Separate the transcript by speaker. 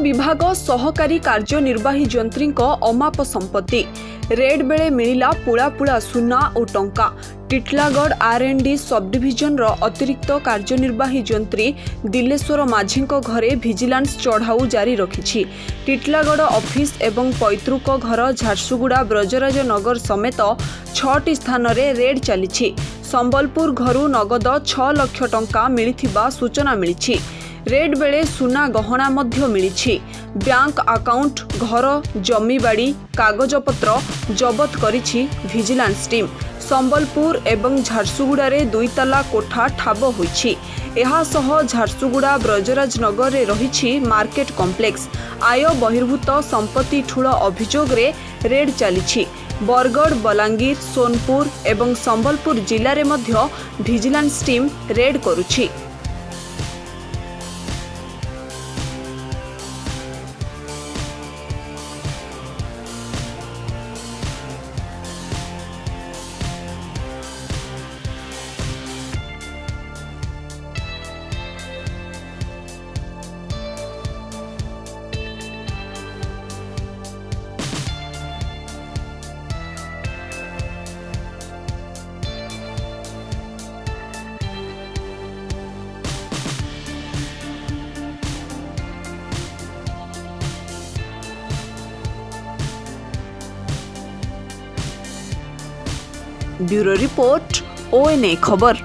Speaker 1: विभाग सहकारी कार्यनिर्वाही जंत्री अमाप संपत्ति रेड बेले मिलिला पुला पुला सुना और टंका। टिटलागढ़ R&D सब डिविजन अतिरिक्त कार्यनिर्वाही जंत्री दिलेश्वर माझी घरे विजिलेंस चढ़ाऊ जारी रखी। टिटलागढ़ ऑफिस एवं पैतृक घर झारसुगुड़ा ब्रजराज नगर समेत 6टी स्थान रे रेड चली। संबलपुर घरू नगद 6 लाख टंका मिलिथिबा सूचना मिली। रेड बेले सुना गहना मध्य मिली। बैंक अकाउंट घर जमीबाड़ी कागजपत्र जबत करिछि विजिलेंस टीम। संबलपुर एवं झारसुगुड़ा रे 2 ताला कोठा ठाब होइछि। एहा सह झारसुगुड़ा ब्रजराज नगर रे रहिछि मार्केट कॉम्प्लेक्स। आय बहिर्भूत संपत्ति ठूल अभियोग रे रेड चली। बरगढ़ बलांगीर सोनपुर एवं संबलपुर जिले में मध्य विजिलेंस टीम रेड करुछि। ब्यूरो रिपोर्ट ONA खबर।